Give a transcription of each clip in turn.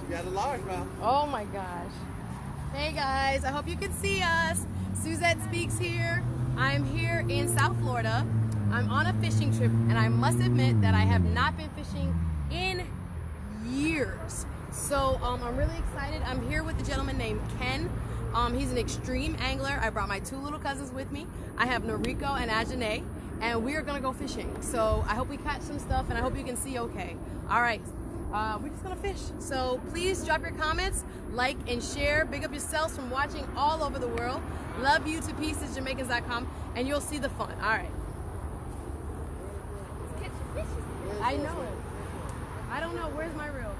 You got a largemouth. Oh my gosh. Hey guys, I hope you can see us. Suzette Speaks here. I'm here in South Florida. I'm on a fishing trip and I must admit that I have not been fishing in years. So I'm really excited. I'm here with a gentleman named Ken. He's an extreme angler. I brought my two little cousins with me. I have Noriko and Ajane, and we are gonna go fishing. So I hope we catch some stuff and I hope you can see okay. All right, we're just gonna fish. So please drop your comments, like and share. Big up yourselves from watching all over the world. Love you to pieces, Jamaicans.com, and you'll see the fun. All right. I know it. I don't know. Where's my reel?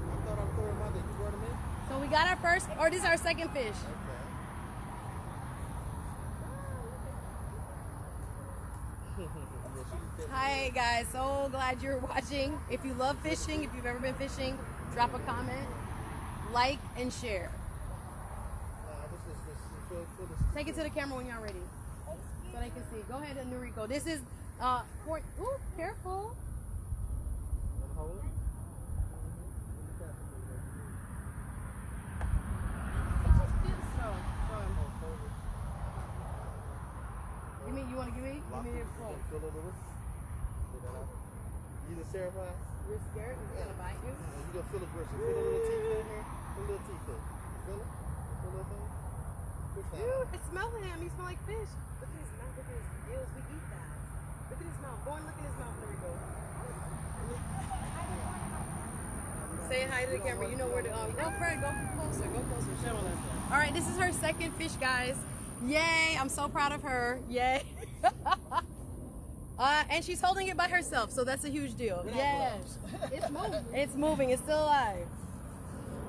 I thought I threw them out there. You brought them in? So we got our first, or this is our second fish. Okay. Hi guys, so glad you're watching. If you love fishing, if you've ever been fishing, drop a comment, like, and share. Take it to the camera when y'all ready, so they can see. Go ahead, Noriko. This is ooh, careful. You want to give me? Give me your phone. You just terrified? You're scared? It's gonna bite you? You gonna feel aggressive. Feel a little teeth in here. Feel a little teeth in. Feel it? Feel a little thing? Dude, I smell him. He smells like fish. Look at his mouth. Look at his gills. We eat that. Look at his mouth. Go and look at his mouth. There we go. Say hi to the camera. You know where to go. Fred, go closer. Go closer. Show us. All right, this is her second fish, guys. Yay! I'm so proud of her. Yay! And she's holding it by herself, so that's a huge deal. Yes. It's moving. It's moving. It's still alive.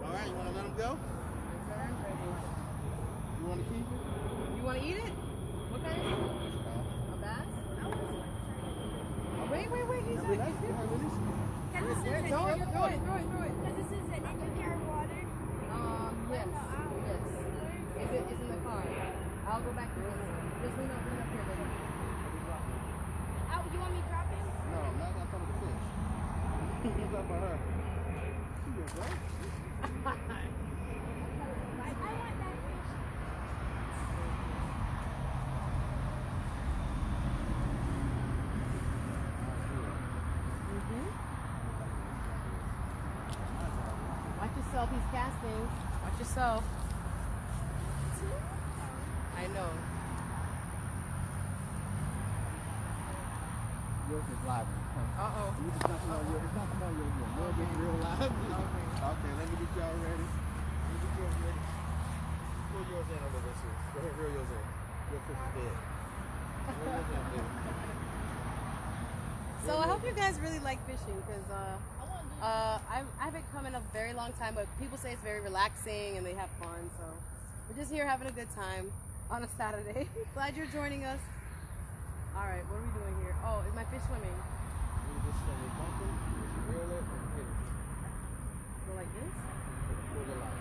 All right, you want to let him go? You want to keep it? You want to eat it? What kind is it? A bass? Oh, wait. He's like, Release it. throw it. Because this is an in-car water. Yes. It's in the car. I'll go back to this one. Just lean up here, baby. Oh, you want me to drop it? No, I'm not going to come with the fish. He's up by her. She goes, right? I want that fish. Watch yourself. He's casting. Watch yourself. I know. Yours is live. Uh-oh. It's not come on your Yours is real live. Okay, let me get y'all ready. Pull yours in over this here. Go ahead, reel yours in. Your fish is dead. Reel yours in, baby. So I hope you guys really like fishing, because I've been coming a very long time, but people say it's very relaxing and they have fun, so we're just here having a good time on a Saturday. Glad you're joining us. All right, what are we doing here? Oh, is my fish swimming? You just bump him, just reel it, and hit it. Go like this? Pull the line.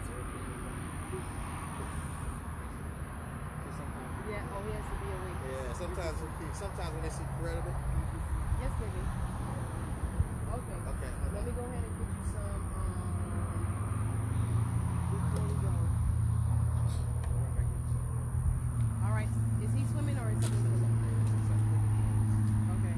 Yeah, oh, he has to be awake. Yeah, sometimes when they see predator. Yes, baby. Okay. Okay. Let me go ahead and get you some, before we go. All right, is he swimming or is he swimming? Okay.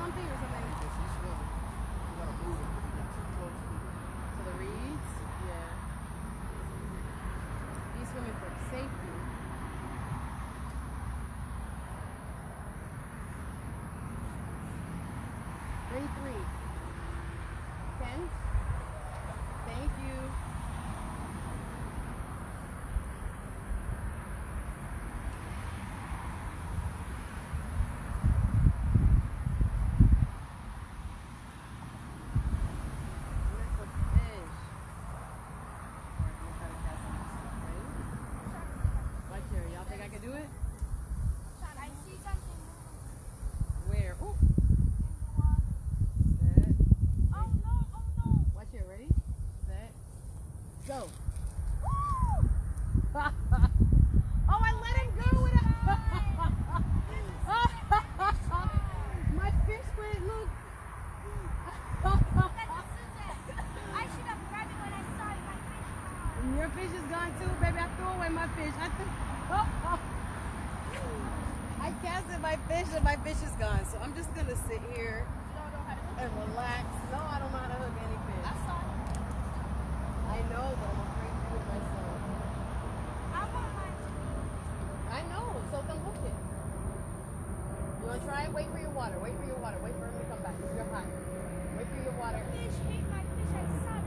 something or something? Because she's swimming. You gotta move it. You get too close to it. To the reeds? Yeah. He's swimming for safety. Ready, 3. 10. Thank you. Where's the fish? Alright, I'm gonna try to cast on this stuff, ready? Right here. Y'all think I can do it? Sean, I see something Where? Ooh. moving in the water. Set. Oh no, oh no. Watch here. Ready? Set. Go. Woo! Oh, I let him go with it. My fish went, look. I should have grabbed it when I saw it. My fish gone. Your fish is gone too, baby. I threw away my fish. I casted my fish and my fish is gone. So I'm just going to sit here and relax. No, I don't know how to hook any fish. I saw it. I know, but I'm afraid to do it myself. I want mine. I know, so then hook it. You want to try it? Wait for your water. Wait for your water. Wait for him to come back because you're hot. Wait for your water. Fish ate my fish. I saw it.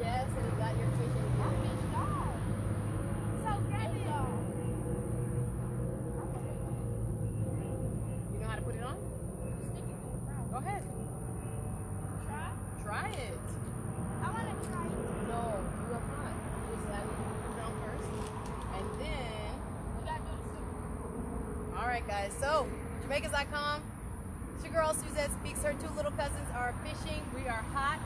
Yes, and he got your fish and That he fish gone. So grab it. You know how to put it on? Stick it to the ground. Go ahead. Try. Try it. I want to try it. No, you are hot. Just let it put it on first. And then, You gotta do the soup. all right, guys. So, Jamaicas.com. It's your girl Suzette Speaks. Her 2 little cousins are fishing. We are hot.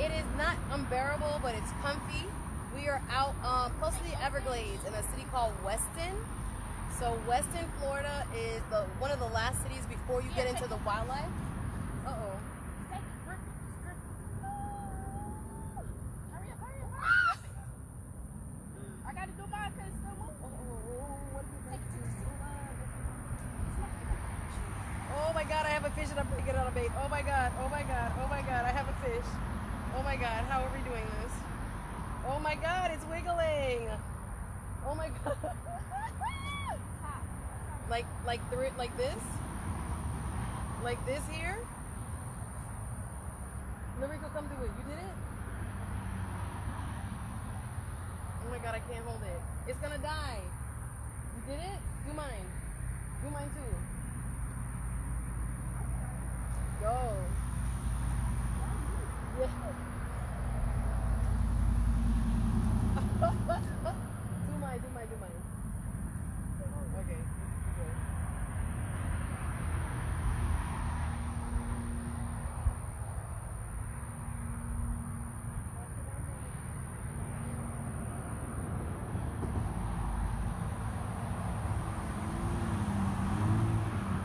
It is not unbearable, but it's comfy. We are out close to the Everglades in a city called Weston. So Weston, Florida is one of the last cities before you get into the wildlife. Uh-oh. Take it. Grip it. Grip it. Hurry up, hurry up, hurry up. I gotta do mine because it's still moving. What did Take you it. Oh my God, I have a fish and I'm putting it on a bait. Oh my God, oh my God, oh my God, I have a fish. Oh my God, how are we doing this? Oh my God, it's wiggling. Oh my God. Like through it like this? Like this here? Lyrical, come do it. You did it? Oh my God, I can't hold it. It's gonna die. You did it? Do mine. Do mine too. Go. Yeah. do mine. Okay. Go.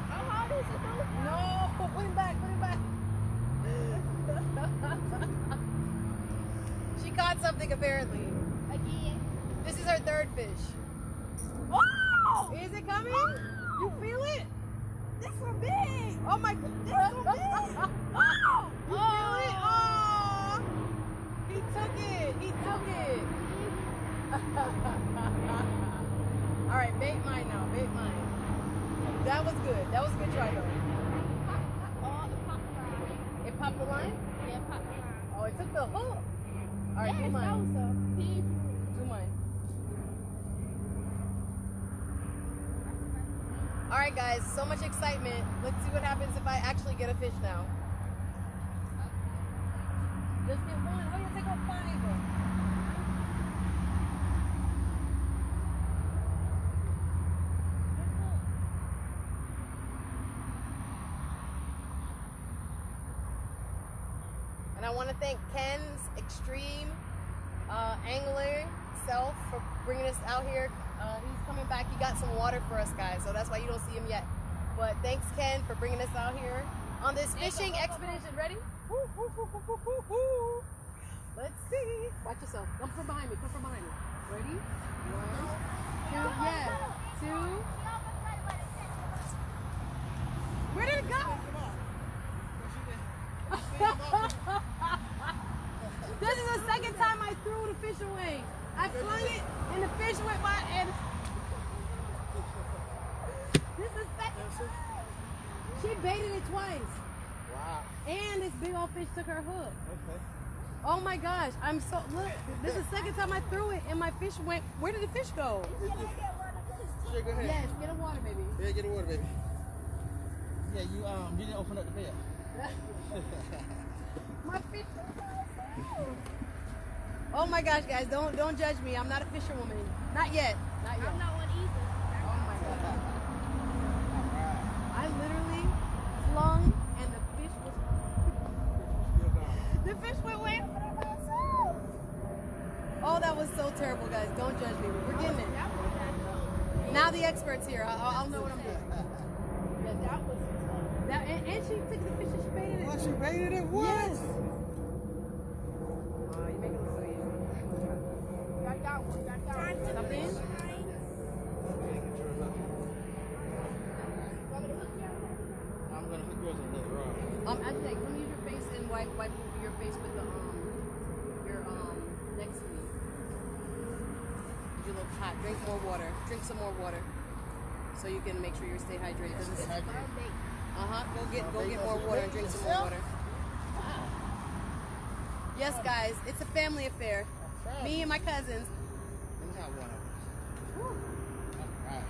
How hard is it though? No, put him back. She caught something apparently. Again. This is her 3rd fish. Whoa! Is it coming? You feel it? This one big. Oh my God. This one big. Wow! You feel it? Oh! He took it. All right, bait mine now. Bait mine. That was good. That was a good try though. Oh, the pop line. It popped the line? Yeah, pop line. Oh, it took the hook. All right, do Yes, that mine. was a big. Do mine. All right, guys. So much excitement. Let's see what happens if I actually get a fish now. Just get one. How do you take out 5? And I want to thank Ken's Extreme Angler Self for bringing us out here. He's coming back. He got some water for us guys, so that's why you don't see him yet. But thanks, Ken, for bringing us out here on this fishing expedition. Ready? Woo, woo, woo, woo, woo, woo, woo. Let's see. Watch yourself. Come from behind me. Ready? 1, 2, yeah. 2. Where did it go? baited it twice. Wow. And this big old fish took her hook. Okay. Oh my gosh, I'm so, look, this is the second time I threw it and my fish went, where did the fish go? Sure, go ahead. Yes, get a water, baby. Yeah, get a water, baby. Yeah, you didn't open up the bed. My fish. Oh my gosh, guys, don't judge me. I'm not a fisherwoman. Not yet. Not yet. I'm not one either. Oh my god. I literally flung and the fish was. The fish went way up on myself. Oh, that was so terrible, guys. Don't judge me. We're getting it. Now the expert's here. I'll know what I'm doing. Yeah, that was tough. That, and she took the fish and she baited it. What, she baited it? What? Yes. Oh, you make it look so easy. I got one. Something? I'm gonna hook yours on later on. Actually, can you use your face and wipe your face with the your neck sleeve? You look hot. Drink more water. Drink some more water, so you can make sure you stay hydrated. Go get more water and drink some more water. Yes, guys, it's a family affair. Me and my cousins. Let me have one of them. Alright.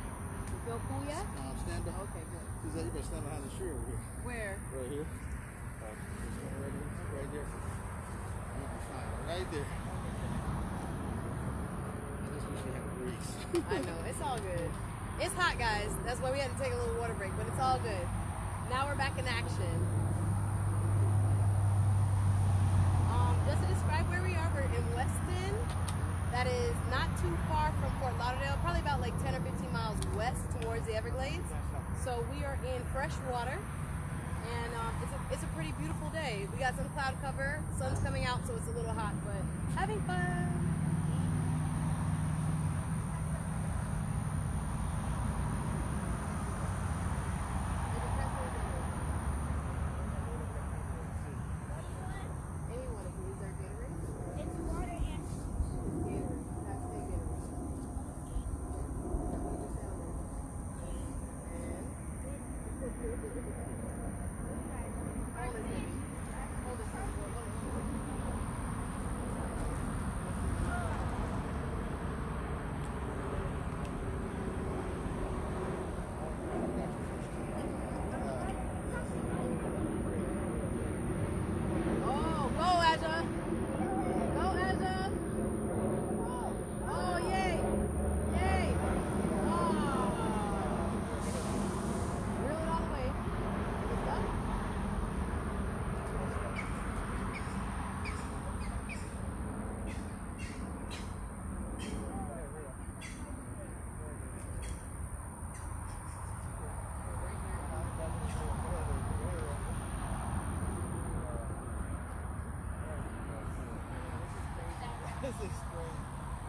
You feel cool yet? Stand up. Okay, good. She said you better stand behind the tree over here. Where? Right here. Right there. You'll be fine. Right there. I just wish we had a breeze. I know, it's all good. It's hot, guys. That's why we had to take a little water break, but it's all good. Now we're back in action. Just to describe where we are, we're in Weston. That is not too far from Fort Lauderdale, probably about like 10 or 15 miles west towards the Everglades. So we are in fresh water, and it's a pretty beautiful day. We got some cloud cover, sun's coming out, so it's a little hot, but having fun.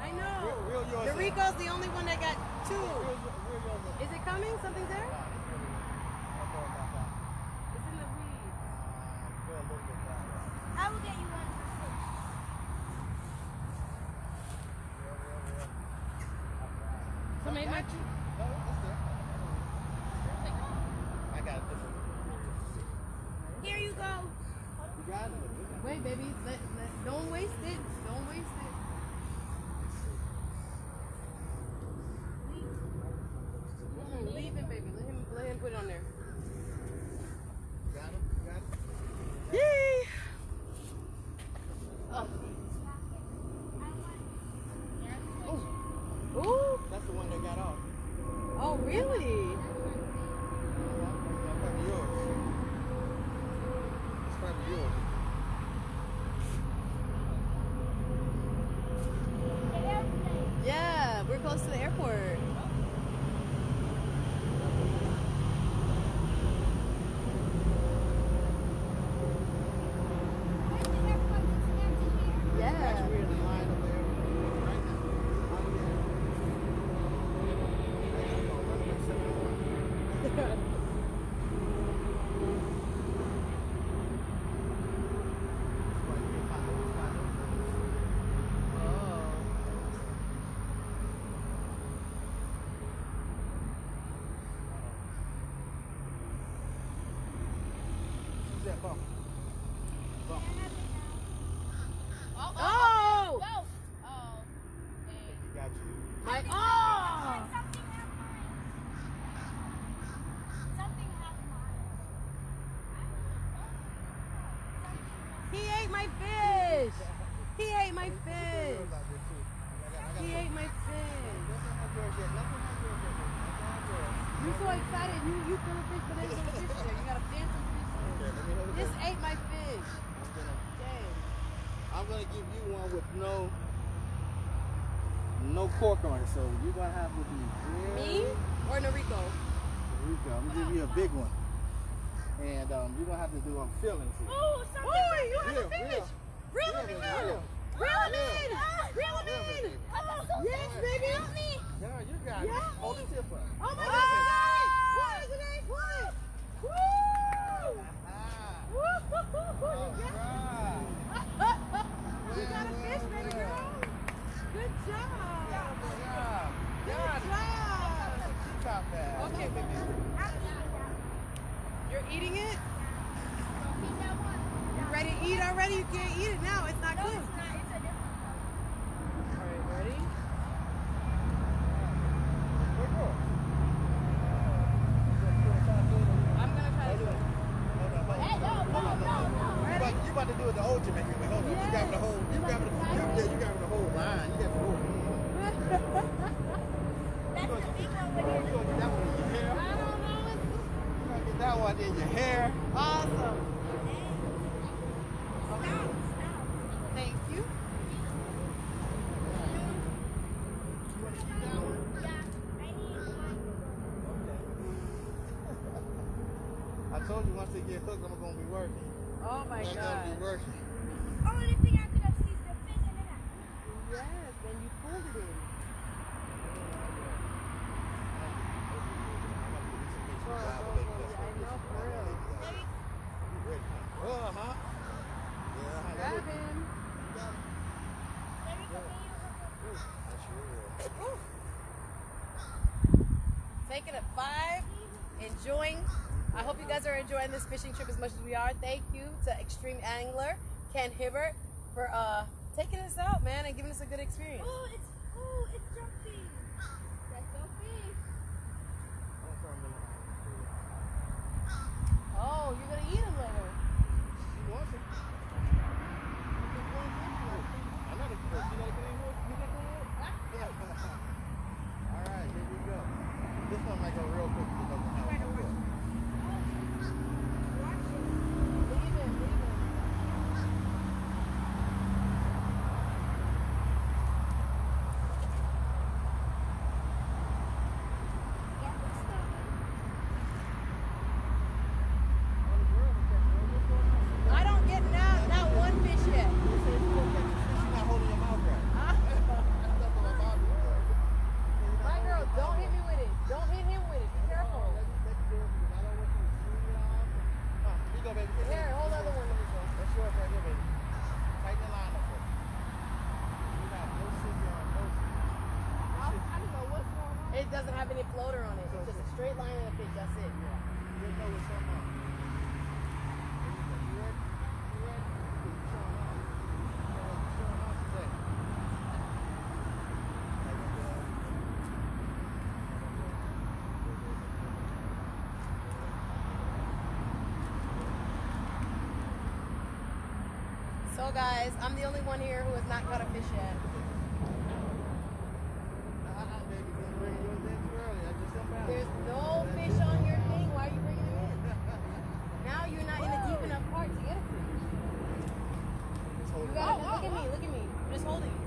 I know. The Rico's the only one that got two. Is it coming? Something's there? It's in the weeds. I will get you one for free. So maybe my I got it. Here you go. You got it? wait, baby. Don't waste it. Don't waste it. Leave it, baby. Let him put it on there. Got it? You got it? Yay! Oh. Ooh. That's the one that got off. Oh, really? That's probably yours. It's probably yours. that bump. Bump. Oh! Oh! Go! Oh. Okay, he got you. My, oh! Something happened. He ate my fish! He ate my fish! He ate my fish! You're so excited. You threw a fish, but there's no fish there. You got a phantom fish there. This ate my fish. Dang. I'm gonna give you one with no cork on it, so you're gonna have to be Me or Noriko? Here we go. I'm gonna give you a big one, and you're gonna have to do a feelings here. Oh, something. Oh, you have Real, a fish! real. Reel him in! Real. Reel him in! Reel him in! Yes, baby! Help me. Yeah, you got it. Yeah. Hold the tip up. Oh my God! What is it? What? Woo! Woo! All right. You got a fish, baby girl. Good job. Good job. Okay, baby. You're eating it? You ready to eat already? You can't eat it now. It's not No, good. it's not. It's a different All right, ready? I'm gonna try to do it. Hey, no. You about to do it the old Jamaican way. Hold on. Yeah. You got the whole. You got the whole line. You got the whole. That's the big one You with gonna get that one in your hair. I don't know. You gonna get that one in your hair. Awesome. Stop. Thank you. I told you once they get hooked, I'm gonna be working. Oh my I'm gonna be God. working. Only thing I could have seized the fish and then Yes, then you pulled it in. I know for real. Huh? Yeah, Grab him. Taking a 5, enjoying. I hope you guys are enjoying this fishing trip as much as we are. Thank you to Extreme Angler, Ken Hibbert, for taking us out, man, and giving us a good experience. it's jumping. Let's go fish. Oh, you're gonna eat him later. She wants it. All right, here we go. This one might go real quick. It doesn't have no hook. Leave him, leave him. I don't get not one fish yet. She's not holding your mouth right. My girl, don't hit me with it. Don't hit him with it. Be careful. Here, hold the other one. That's yours right here, baby. Tighten the line up for me. You got no signal on no I don't know what's going on. It doesn't have any floater on it. It's just a straight line and a fish. That's it. You'll know what's going on. You ready? You ready? You're showing off. You're showing off today. So guys, I'm the only one here who has not caught a fish yet. Baby, you're bringing yours in too early. I just jumped out. There's no fish on your thing. Why are you bringing them in? Now you're not in a deep enough part to get a fish. Just hold You it. gotta look at me. Look at me. I'm just holding it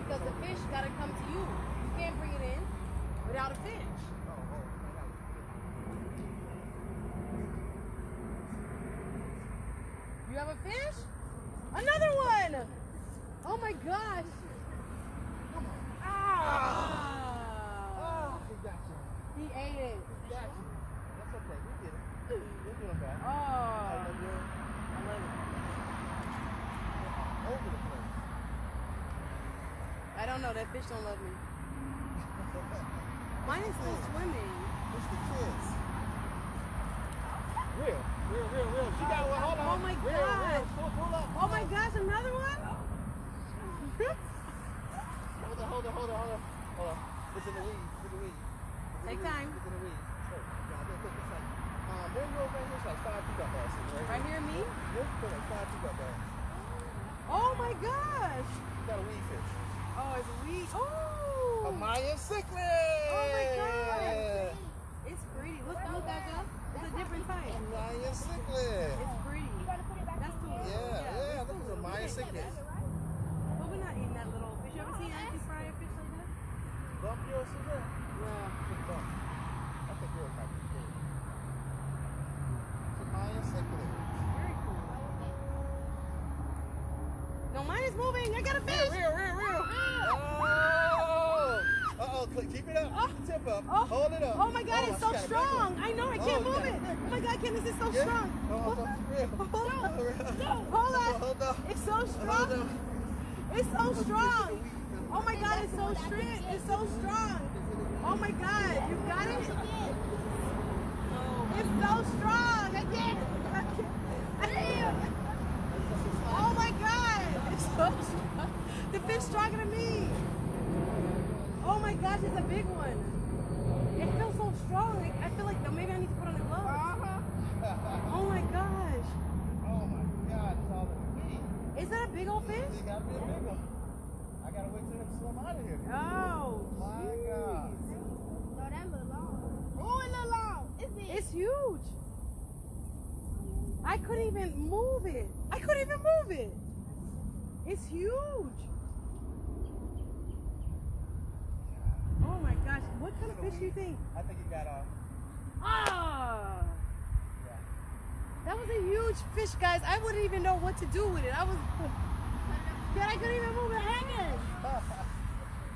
because the fish gotta come to you. You can't bring it in without a fish. You have a fish? Another one! Oh my gosh! Ah! He got you. He ate it. Got you. That's okay. We get it. We'll get him back. Oh, I love you. I love it. Over the place. I don't know. That fish don't love me. Mine is still swimming. It's the kids. Real. She got one. Hold on. Oh my Real, God. pull up. Oh my gosh, another one? Hold on. It's in the weeds. Take time. It's in the weeds. There's real right here, it's like 5 pickup baskets, right? Right here, me? Yep, put like 5 pickup baskets. Oh my gosh. You got a weed fish. Oh, it's a weed. Oh. A Mayan cichlid. Oh my God. It's pretty. Look, Becca. It's a different type. A Mayan cichlid. It's pretty. You gotta put it back That's in cool. there. Yeah, this is a Mayan cichlid. But we're not eating that little fish. You ever seen Auntie fry a fish like that? Bump yours, Suzanne? Yeah. Big bump. I think you're a copy. It's a Mayan cichlid. Very cool. No, mine is moving. I got a fish. Real. Oh! Keep it up. Keep the tip up. Oh. Hold it up. Oh my God, it's she so got a big strong. one. I know, I Oh, can't you move got it. Oh my God, Candace, it's so Yeah? strong. Hold on. Real. Hold on. Real. Hold on. Hold on. It's so Hold strong. on. It's so strong. Oh my God, it's so strong. It's so strong. Oh my God, you got it? It's so strong. I can't. Oh my God, it's so strong. The fish stronger than me. Oh my gosh, it's a big one. It feels so strong. I feel like maybe I need to put on the gloves. Oh my gosh. Oh my God, it's all in the weed. Is that a big old fish? It gotta be a big one. I gotta wait till him to swim out of here. Oh, My jeez. God. No, that little long. Oh, it little long. It's big. It's huge. I couldn't even move it. It's huge. Oh my gosh, what kind of fish do you think? I think he got off. Ah, Yeah. that was a huge fish, guys. I wouldn't even know what to do with it. I couldn't even move it hanging.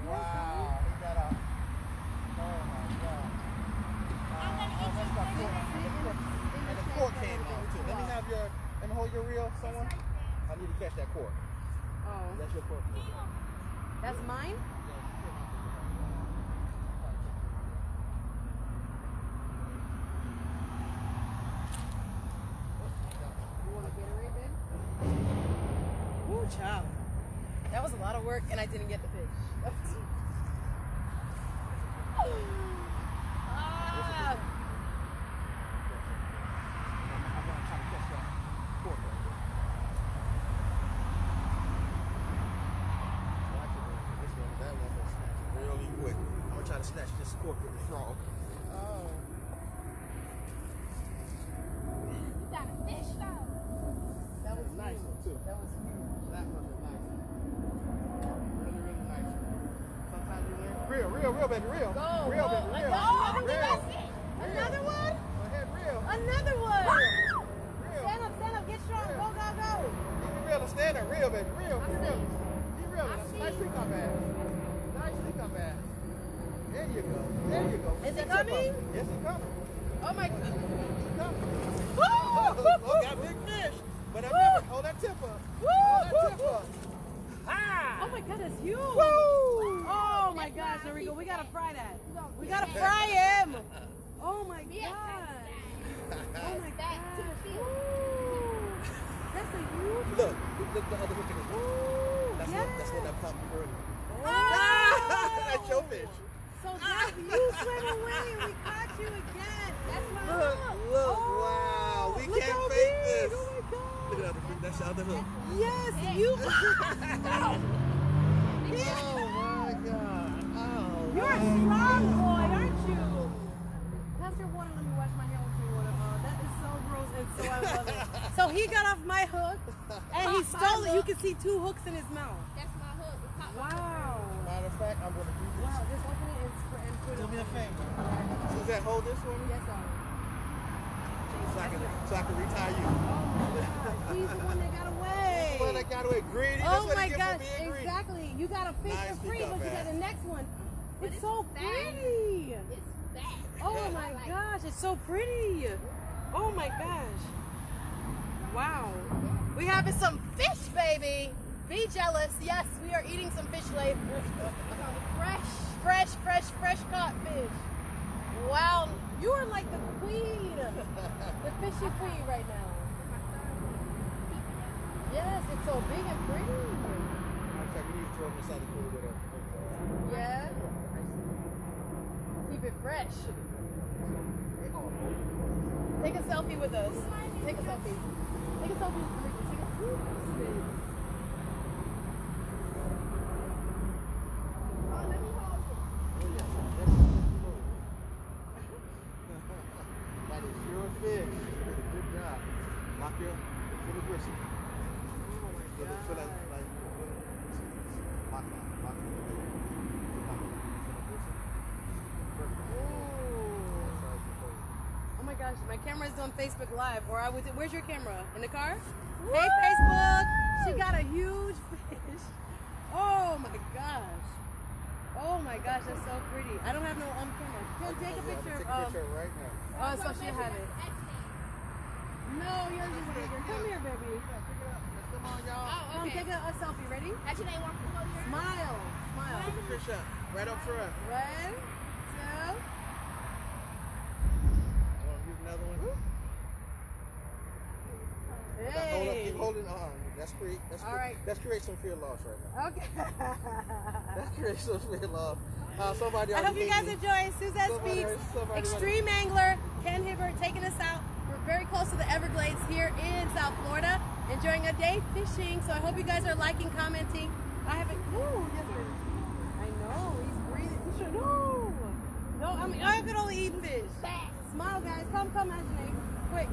Wow, he got off. Oh my God. That's got fork. And the cork came out too. Let me hold your reel, someone. I need to catch that cork. Oh, That's your cork. that's mine? You want a Gatorade, babe? Ooh, child. That was a lot of work, and I didn't get the fish. Ah. I'm gonna try to catch that cork right there. That one will snatch it really quick. I'm gonna try to snatch this cork with the frog. Oh. You got a fish though. That was Nice one too. That was huge. That was a nice one. Really nice one. Sometimes you win. Real, baby, real. Go, Real, go. baby, real. Another Real. Another one? Go ahead, real. Another one. Real. Stand up, get strong. Go, go, go. Be real and stand there. Real, baby, real. Be real. Be real. Nice tree come back. Nice tree come back. There you go. Is it Tip up. coming? Yes, it's coming. Oh my God. It's coming. Woo! Oh, got big fish. But remember, hold that tip up. Hold that tip up. Ah! Oh my God, that's huge. Woo! Oh my gosh, there we go. We gotta fry that. We gotta fry him. Oh my God. Oh my Back to the gosh. field. Ooh. That's a huge. Look the other hook in it. Ooh, That's yes. what that pumped earlier. Oh. That's your fish. So that's you swim away and we caught you again. That's my Look, hook. Oh, wow. We look can't how fake big. this. Oh my God. Look at the other hook. That's the other hook. Yes, you. Oh my God. Oh. You're a strong boy, aren't you? Pastor Water, let me wash my hair with you, water. That is so gross and so I love it. So he got off my hook and he stole it. You can see 2 hooks in his mouth. That's my hook. It popped my hook. Wow. Matter of fact, I'm going to do this. Wow, just open it and put it Do me a on. favor. Suzette, hold this for me Yes, sir. so I can retire you. Oh my God. He's the one that got away. Well, I got away greedy. That's Oh what my he get gosh, for being greedy. exactly. You got a fish Nice for free. pick up, Look at man. the next one. But It's it's so fat. pretty. It's fat. Oh my gosh, it's so pretty. Oh my gosh. Wow. We having some fish, baby. Be jealous. Yes, we are eating some fish later. Fresh caught fish. Wow. You are like the queen. The fishy queen right now. Yes, it's so big and pretty. Matter of fact, we need to throw them inside the cooler with a. Yeah. Keep it fresh. Take a selfie with us. Take a selfie. Take a selfie. Take a selfie. That is your fish. Good job. Lock your feel the gristle. Oh my Feel God. like lock it. Lock it. Oh my gosh, my camera's doing Facebook Live. Or I would. Where's your camera? In the car? Hey Facebook! She got a huge fish. Oh my gosh. Oh my gosh, that's so pretty. I don't have no camera. Can take a picture Take a picture right now. Oh, so she'll have it. No, yours is bigger. Come here, baby. Come on, y'all. Take a selfie. Ready? Actually, I want to go here. Smile. Smile. Put the fish up. Right up front. 1, 2. Want to use another one? Hold up, Hey. keep holding on. That's great. All right. Let's create some fear loss right now. Okay. Let's create some fear loss. Somebody I hope already you guys hit me. enjoy Suzette Speaks. somebody Extreme angler Ken Hibbert taking us out. We're very close to the Everglades here in South Florida, enjoying a day fishing. So I hope you guys are liking, commenting. I haven't. Ooh, yes, I know he's breathing. He should. No, no. I mean, I could only eat fish. Smile, guys. Come, Anjanae. Quick.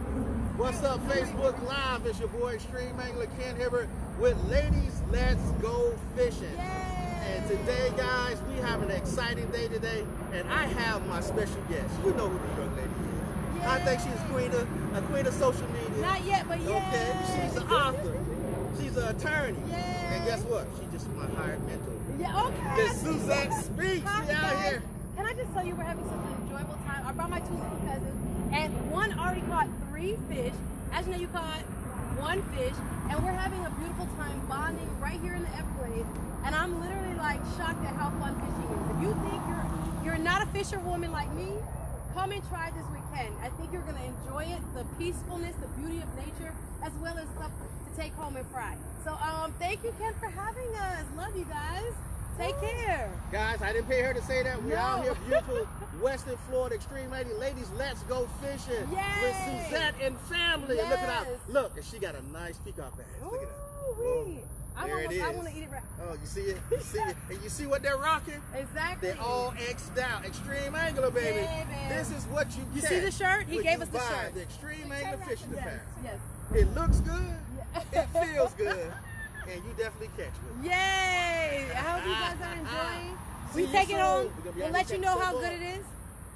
What's up, Facebook Live? It's your boy Extreme Angler Ken Hibbert with Ladies Let's Go Fishing. Yay! And today, guys, we have an exciting day today, and I have my special guest. You know who the young lady is. Yay! I think she's a queen of social media. Not yet, but yeah. Okay, she's an author. She's an attorney. Yay! And guess what? She's just my hired mentor. Yeah. Okay. Miss Suzette Speaks. Hi, We out guys. here. Can I just tell you we're having such an enjoyable time? I brought my 2 little cousins, and one already caught 3 fish. As you know, you caught 1 fish, and we're having a beautiful time bonding right here in the Everglades. And I'm literally like shocked at how fun fishing is. If you think you're not a fisherwoman like me, come and try this weekend. I think you're gonna enjoy it, the peacefulness, the beauty of nature, as well as stuff to take home and fry. So thank you, Ken, for having us. Love you guys. Take care. Guys, I didn't pay her to say that. We're No. out here, beautiful Western Florida Extreme Lady. Ladies, let's go fishing Yay. with Suzette and family. And look at Yes. that. Look, and she got a nice peacock bass. Look at that. Ooh-wee. I There it is. want to eat it right. Oh, you see it? You see it? And you see what they're rocking? Exactly. They're all X'd out. Extreme Angler, baby. Yeah, man. This is what you You catch see the shirt? He when gave you us the buy shirt. The Extreme Angler fishing Yes. pass. Yes. It looks good. Yeah. It feels good. And you definitely catch it. Yay! I hope you guys are enjoying. See We you take it soon. on. We're gonna be We'll out let here you know catching how some good more. it is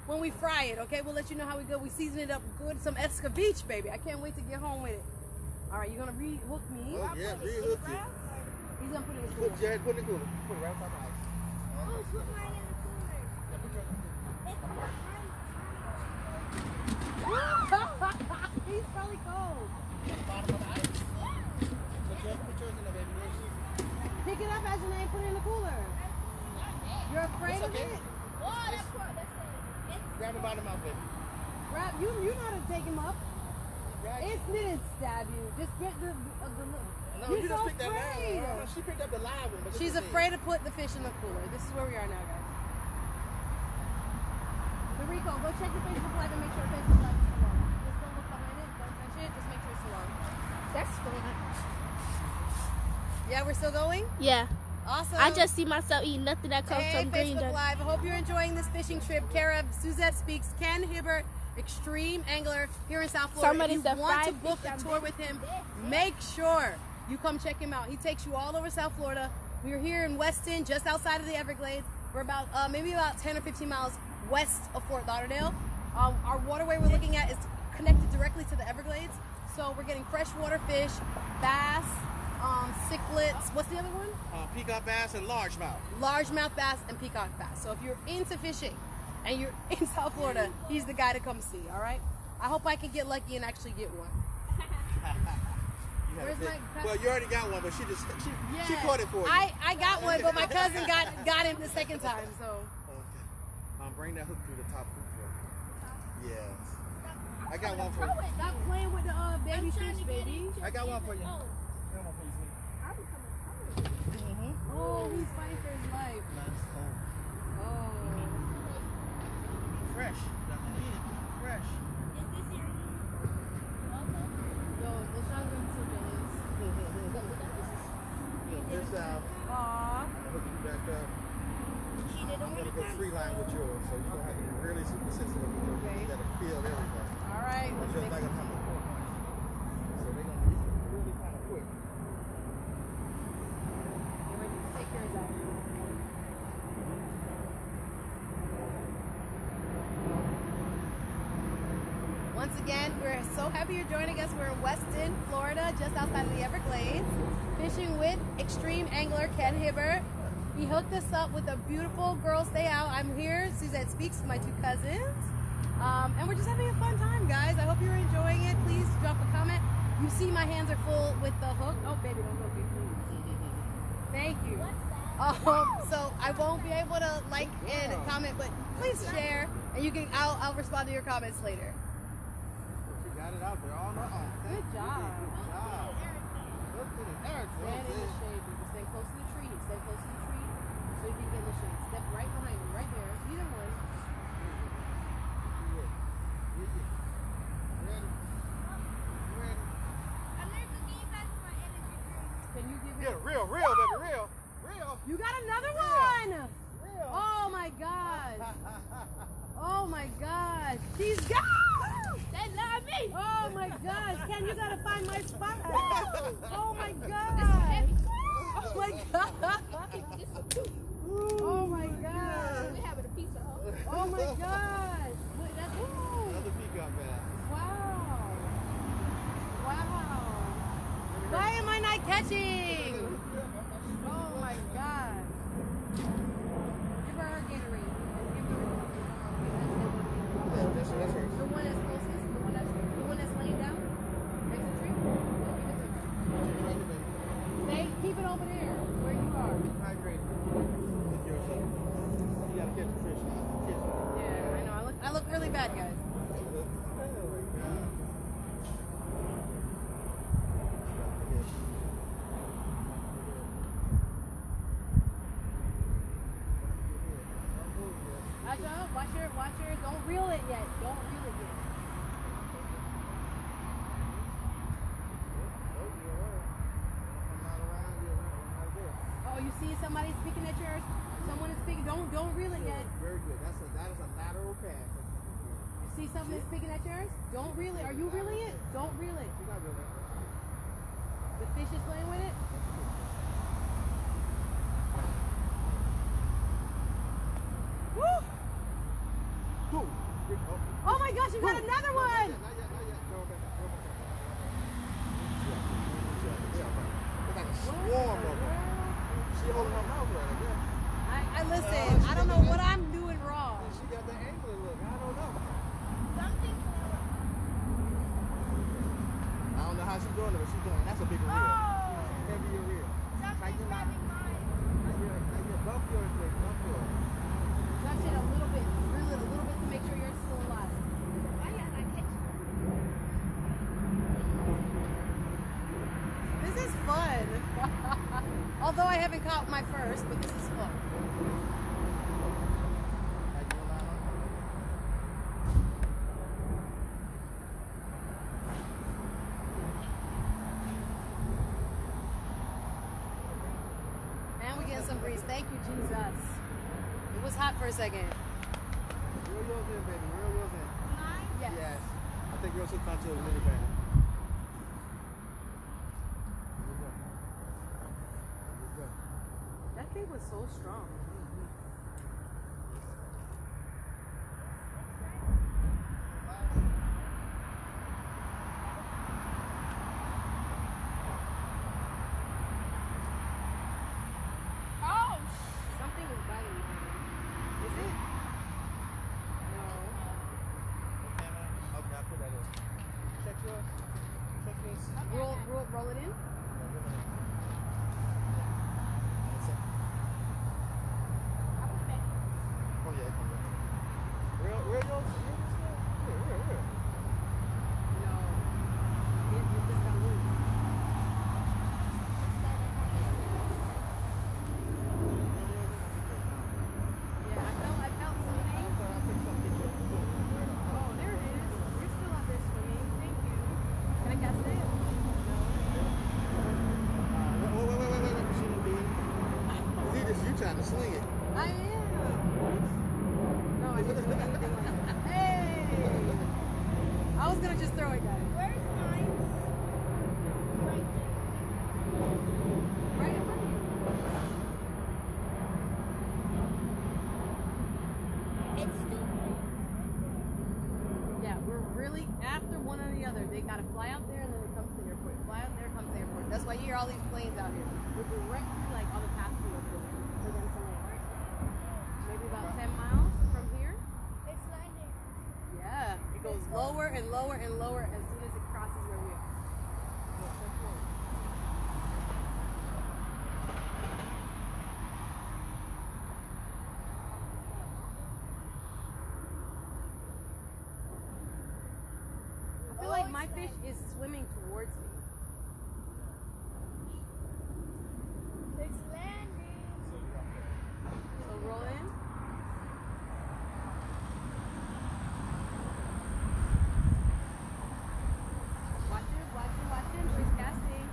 when we fry it. Okay, we'll let you know how we go. We season it up good. Some escabeche, baby. I can't wait to get home with it. All right, you're gonna re-hook me. Oh, yeah, re-hook you. He's gonna put it in the cooler. Put Jared, put it in the cooler. Put it right on top of the ice. Oh, put mine in the cooler. Yeah, put yours in the cooler. He's probably cold. Bottom of the ice. Put yours in there, baby. Pick it up, Ajanae, put it in the cooler. You're afraid It's of okay. it? Oh, that's what that's it. It's Grab it by the mouth, baby. Grab, you know how to take him up. Grab it. It didn't stab you. Just get the No, You're you so just picked that afraid. live one. She picked up the live one. But She's this is afraid to put the fish in the cooler. This is where we are now, guys. Rico, go check your Facebook Live and make sure Facebook Live is still on. Just don't look behind it. Don't touch it. Just make sure it's still on. that's fun. Yeah, we're still going? Yeah. Awesome. I just see myself eating nothing that comes Hey, from green. Facebook Live. I hope you're enjoying this fishing trip. Care of Suzette Speaks, Ken Hibbert, Extreme Angler here in South Florida. Somebody If said you want to fried book fish a on tour big with him, fish. make sure you come check him out. He takes you all over South Florida. We're here in Weston, just outside of the Everglades. We're about maybe about 10 or 15 miles west of Fort Lauderdale. Our waterway we're looking at is connected directly to the Everglades. So we're getting freshwater fish, bass, cichlids. What's the other one? peacock bass and largemouth. Largemouth bass and peacock bass. So if you're into fishing and you're in South Florida, he's the guy to come see, all right? I hope I can get lucky and actually get one. You had a Where's big- my- well, you already got one, but she Yeah. caught it for you. I got one, but my cousin got him the second time, so. Okay. Bring that hook through the top hook for you. Yes. I got one for you. Stop playing with the baby fish, baby. I got one for you. I got one for Oh, he's fighting for his life. Nice cold. Oh. Fresh. Doesn't need it. Fresh. Yo, the shotgun surveillance. This out. Aww. Hook you back up. I'm gonna go free line with yours, so you're gonna have to be really super sensitive with yours. Okay. You gotta feel everything. All right. It's Let's just make like a kind of quick. So they're gonna be really kind of quick. Get ready to take yours out. Once again, we're so happy you're joining us. We're in Weston, Florida, just outside of the Everglades, fishing with extreme angler Ken Hibbert. He hooked us up with a beautiful Girls Stay Out. I'm here, Suzette Speaks, with my two cousins. And we're just having a fun time, guys. I hope you're enjoying it. Please drop a comment. You see my hands are full with the hook. Oh, baby, don't hook me, please. Thank you. So I won't be able to like and comment, but please share, and you can. I'll respond to your comments later. She got it out there all her own. Good job. Good job. Look at it. There it Stand in the is. shade, baby. Stay close to the tree. Stay close to the tree so you can get in the shade. Step right behind me, right there. Either one. Can you give me? Yeah, real, baby, real. You got another one. Real. Oh my gosh. Oh my gosh. She's got. They love me. Oh my gosh. Ken, you gotta find my spot. Oh my This is gosh. heavy. Oh my god. This is cute. Oh my god. We having a piece of her. Oh my gosh. Wait, that's ooh. Another peacock bass. Wow. Wow. Why am I not catching? Oh my god. Give her her Gatorade. Give her That's hers. the one that's closest, the one that's laying down next to the tree. Yeah, give it to her. Stay, keep it over there where you are. Hydrated. Look yourself. You gotta catch the fish. Catch it. Yeah, I know. I look really bad, guys. Watch your, don't reel it yet. Don't reel it yet. Oh, you see somebody speaking at yours? Someone is speaking. Don't reel it yet. Very good. That is a lateral cast. You see something speaking at yours? Don't reel it. Are you reeling it? Don't reel it. She's not really. The fish is playing with it. Woo! Oh my gosh, you got another one! Not yet. Go back. It's like a swarm of them. She holding her mouth right again. I listen, I don't know what I'm doing wrong. She got the angler look. I don't know. I don't know how she's doing it, but she's doing it. That's a big reel. Heavier reel. Tighten your line. Bump yours, baby. Bump yours. Touch it a little bit, reel it a little bit to make sure you're still alive. This is fun. Although I haven't caught my first, but this is fun. Tighten your line on. And we're getting some breeze. Thank you, Jesus. It was hot for a second. Reel yours in, baby. Reel yours in. Yes. Yes. I think yours hooked onto a minivan. That thing was so strong. Oh, Something was biting me. Is it? No. Okay, I'll put that in. Check yours. Check yours. Roll it in. to swing it. I am. No, I didn't do anything like that. Hey! I was gonna just throw it, guys. Where's mine? Right there. Right in front of you. It's stupid. Yeah, we're really after one or the other. They gotta fly out there and then it comes to the airport. Fly out there, comes to the airport. That's why you hear all these planes out here. We're directly like on the path to it for them to land. Maybe about 10 miles from here. It's landing. Yeah, it goes lower and lower and lower as soon as it crosses where we are. Yeah, so cool. I feel like my fish is swimming towards me. It's landing. So roll in. Watch it, watch it, watch it. She's casting.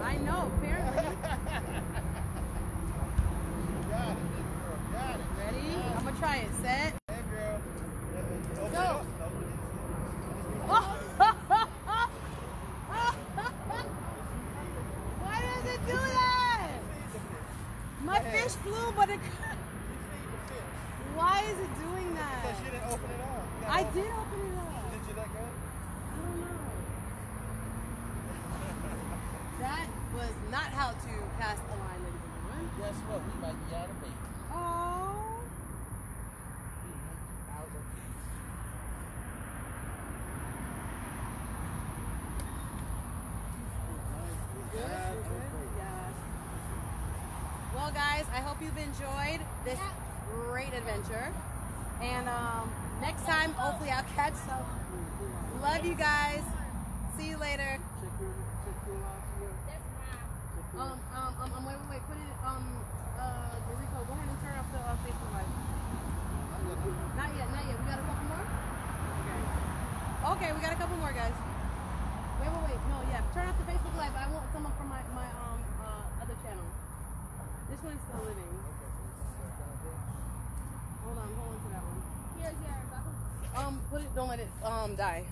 I know, apparently. Ready? I'm gonna try it. Set. Go. Why does it do that? My fish flew, but it. Why is it doing that? She didn't open it up. I did open it up. Did you let go? I don't know. That was not how to cast a line, ladies and gentlemen. Guess what? We might be out of bait. Oh. Yeah. Well, guys, I hope you've enjoyed this great adventure. And next time, hopefully, I'll catch some. Love you guys. See you later. Wait. Put it, Rico, go ahead and turn off the Facebook Live. Not yet. We got a couple more? Okay, we got a couple more, guys. Wait. No, yeah. Turn off the Facebook Live. I want someone from my other channel. This one is still living. Hold on to that one. Here's yours. Put it, don't let it die.